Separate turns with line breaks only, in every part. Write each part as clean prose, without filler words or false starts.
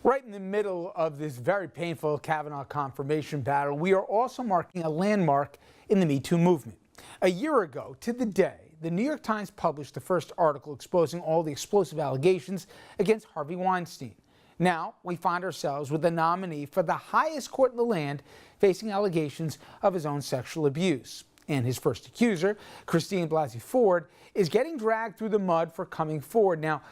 Right in the middle of this very painful Kavanaugh confirmation battle, we are also marking a landmark in the Me Too movement. A year ago to the day, the New York Times published the first article exposing all the explosive allegations against Harvey Weinstein. Now we find ourselves with the nominee for the highest court in the land facing allegations of his own sexual abuse. And his first accuser, Christine Blasey Ford, is getting dragged through the mud for coming forward. Now,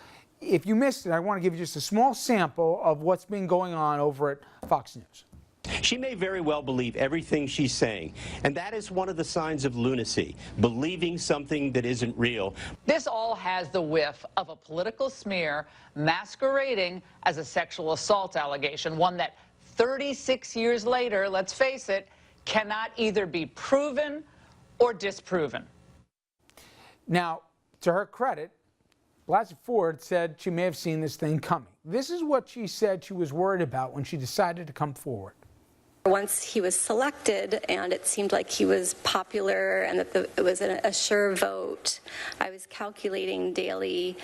if you missed it, I want to give you just a small sample of what's been going on over at Fox News.
She may very well believe everything she's saying, and that is one of the signs of lunacy, believing something that isn't real.
This all has the whiff of a political smear masquerading as a sexual assault allegation, one that 36 years later, let's face it, cannot either be proven or disproven.
Now, to her credit, Blasey Ford said she may have seen this thing coming. This is what she said she was worried about when she decided to come forward.
Once he was selected and it seemed like he was popular and that it was a sure vote, I was calculating daily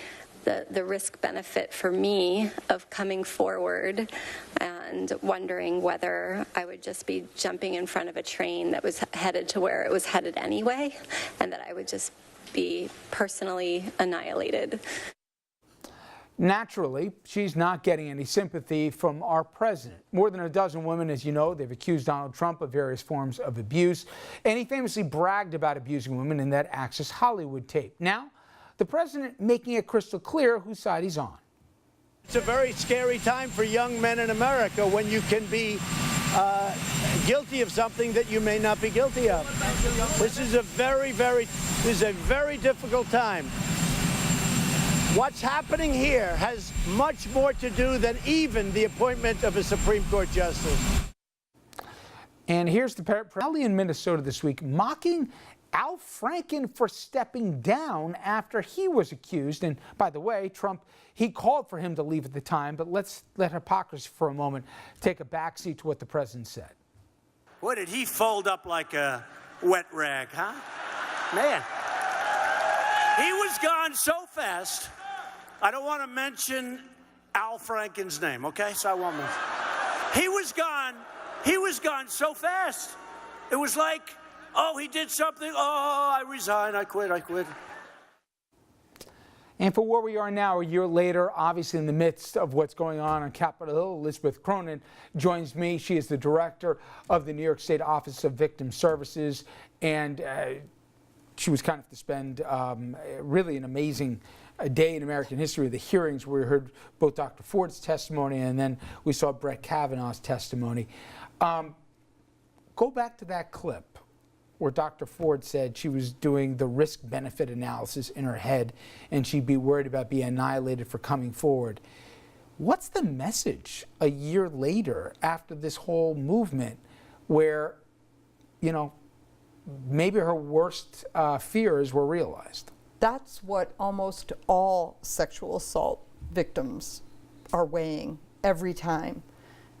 the risk benefit for me of coming forward and wondering whether I would just be jumping in front of a train that was headed to where it was headed anyway, and that I would just be personally annihilated.
Naturally, she's not getting any sympathy from our president. More than a dozen women, as you know, they've accused Donald Trump of various forms of abuse, and he famously bragged about abusing women in that Access Hollywood tape. Now, the president making it crystal clear whose side he's on.
It's a very scary time for young men in America when you can be guilty of something that you may not be guilty of. This is a very difficult time. What's happening here has much more to do than even the appointment of a Supreme Court justice.
And here's the rally in Minnesota this week mocking Al Franken for stepping down after he was accused. And by the way, Trump, he called for him to leave at the time, but let's let hypocrisy for a moment take a backseat to what the president said.
What, did he fold up like a wet rag, huh? Man, he was gone so fast. I don't want to mention Al Franken's name, okay? So I won't mention. He was gone so fast. It was like, oh, he did something. Oh, I resign. I quit.
And for where we are now, a year later, obviously in the midst of what's going on Capitol Hill, Elizabeth Cronin joins me. She is the director of the New York State Office of Victim Services, and she was kind of to spend really an amazing day in American history of the hearings where we heard both Dr. Ford's testimony and then we saw Brett Kavanaugh's testimony. Go back to that clip where Dr. Ford said she was doing the risk-benefit analysis in her head and she'd be worried about being annihilated for coming forward. What's the message a year later after this whole movement where, you know, maybe her worst fears were realized?
That's what almost all sexual assault victims are weighing every time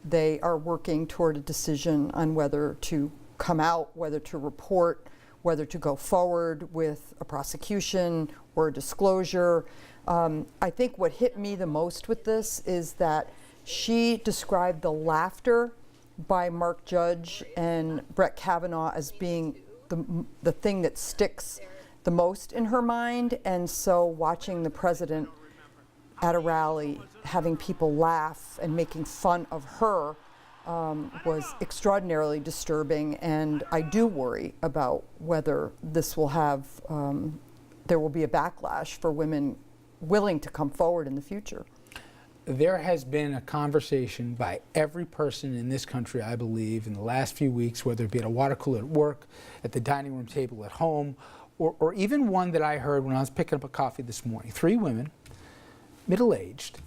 they are working toward a decision on whether to come out, whether to report, whether to go forward with a prosecution or a disclosure. I think what hit me the most with this is that she described the laughter by Mark Judge and Brett Kavanaugh as being the thing that sticks the most in her mind, and so watching the president at a rally having people laugh and making fun of her was extraordinarily disturbing, and I do worry about whether this will have, there will be a backlash for women willing to come forward in the future.
There has been a conversation by every person in this country, I believe, in the last few weeks, whether it be at a water cooler at work, at the dining room table at home, or even one that I heard when I was picking up a coffee this morning. 3 women, middle-aged,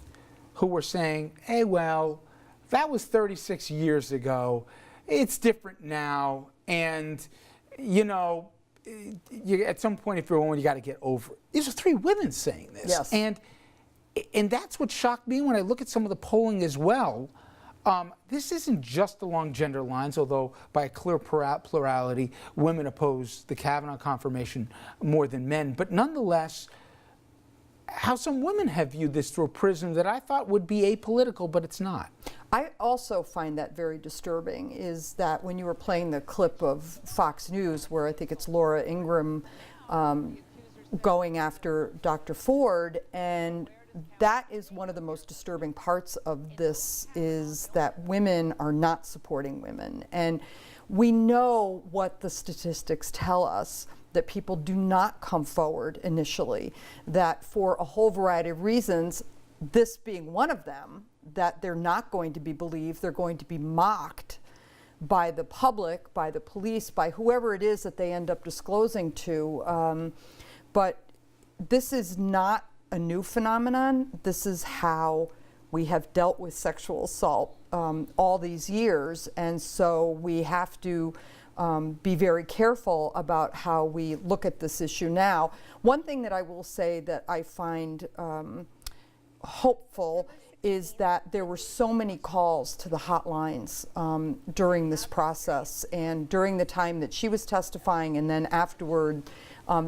who were saying, hey, well, that was 36 years ago. It's different now. And, you know, at some point, if you're a woman, you got to get over it. These are 3 women saying this.
Yes.
And that's what shocked me when I look at some of the polling as well. This isn't just along gender lines, although by a clear plurality, women oppose the Kavanaugh confirmation more than men. But nonetheless, how some women have viewed this through a prism that I thought would be apolitical, but it's not.
I also find that very disturbing, is that when you were playing the clip of Fox News, where I think it's Laura Ingraham going after Dr. Ford, and that is one of the most disturbing parts of this, is that women are not supporting women. And we know what the statistics tell us, that people do not come forward initially, that for a whole variety of reasons, this being one of them, that they're not going to be believed, they're going to be mocked by the public, by the police, by whoever it is that they end up disclosing to. But this is not a new phenomenon. This is how we have dealt with sexual assault all these years, and so we have to be very careful about how we look at this issue now. One thing that I will say that I find hopeful is that there were so many calls to the hotlines during this process, and during the time that she was testifying, and then afterward,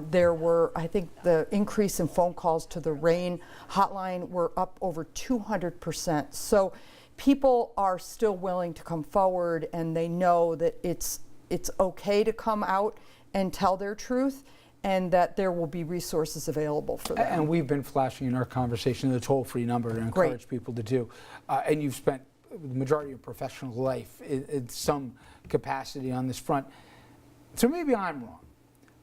there were, I think the increase in phone calls to the RAIN hotline were up over 200%. So people are still willing to come forward, and they know that it's okay to come out and tell their truth, and that there will be resources available for them.
And we've been flashing in our conversation the toll-free number to encourage people to do. And you've spent the majority of your professional life in some capacity on this front. So maybe I'm wrong,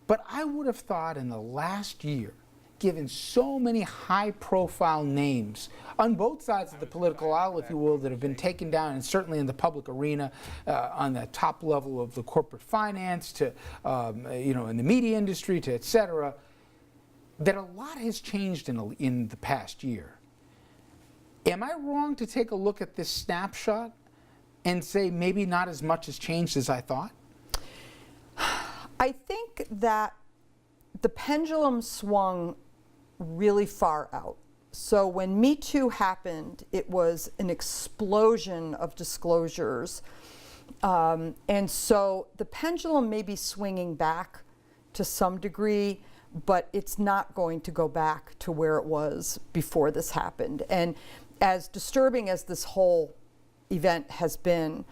but I would have thought in the last year, given so many high-profile names on both sides of the political aisle, if you will, that have been taken down, and certainly in the public arena, on the top level of the corporate finance, to in the media industry, to et cetera, that a lot has changed in the past year. Am I wrong to take a look at this snapshot and say maybe not as much has changed as I thought?
I think that the pendulum swung really far out. So when Me Too happened, it was an explosion of disclosures. And so the pendulum may be swinging back to some degree, but it's not going to go back to where it was before this happened. And as disturbing as this whole event has been,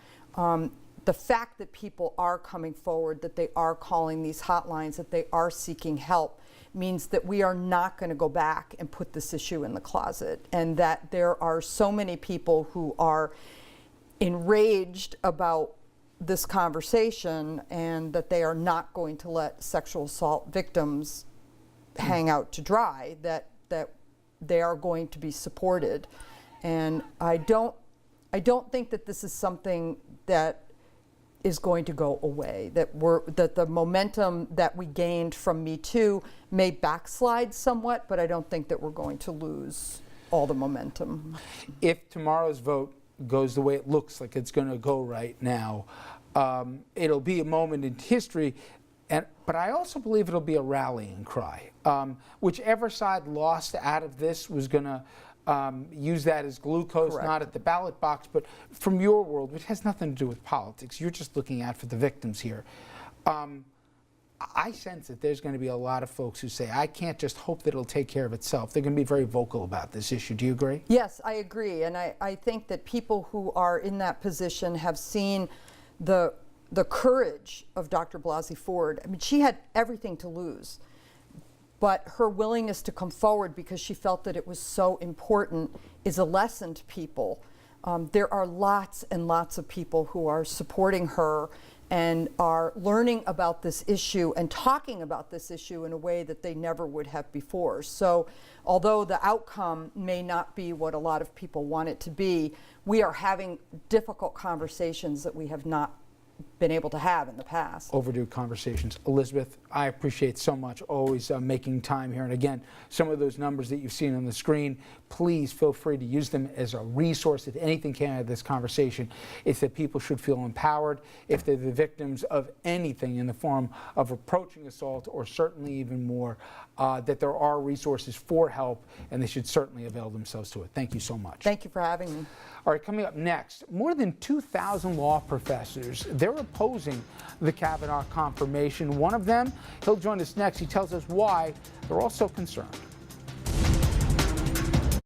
the fact that people are coming forward, that they are calling these hotlines, that they are seeking help, means that we are not going to go back and put this issue in the closet, and that there are so many people who are enraged about this conversation, and that they are not going to let sexual assault victims hang out to dry, that they are going to be supported. And I don't think that this is something that is going to go away, that the momentum that we gained from Me Too may backslide somewhat, but I don't think that we're going to lose all the momentum.
If tomorrow's vote goes the way it looks like it's going to go right now, it'll be a moment in history, but I also believe it'll be a rallying cry. Whichever side lost out of this was going to use that as glucose,
Correct.
not at the ballot box, but from your world, which has nothing to do with politics. You're just looking out for the victims here. I sense that there's going to be a lot of folks who say, I can't just hope that it'll take care of itself. They're going to be very vocal about this issue. Do you agree?
Yes, I agree. And I think that people who are in that position have seen the courage of Dr. Blasey Ford. I mean, she had everything to lose, but her willingness to come forward because she felt that it was so important is a lesson to people. There are lots and lots of people who are supporting her and are learning about this issue and talking about this issue in a way that they never would have before. So although the outcome may not be what a lot of people want it to be, we are having difficult conversations that we have not been able to have in the past.
Overdue conversations. Elizabeth, I appreciate so much always making time here. And again, some of those numbers that you've seen on the screen, please feel free to use them as a resource. If anything came out of this conversation, it's that people should feel empowered if they're the victims of anything in the form of approaching assault, or certainly even more, that there are resources for help, and they should certainly avail themselves to it. Thank you so much.
Thank you for having me.
All right, coming up next, more than 2,000 law professors, they're opposing the Kavanaugh confirmation. One of them, he'll join us next. He tells us why they're all so concerned.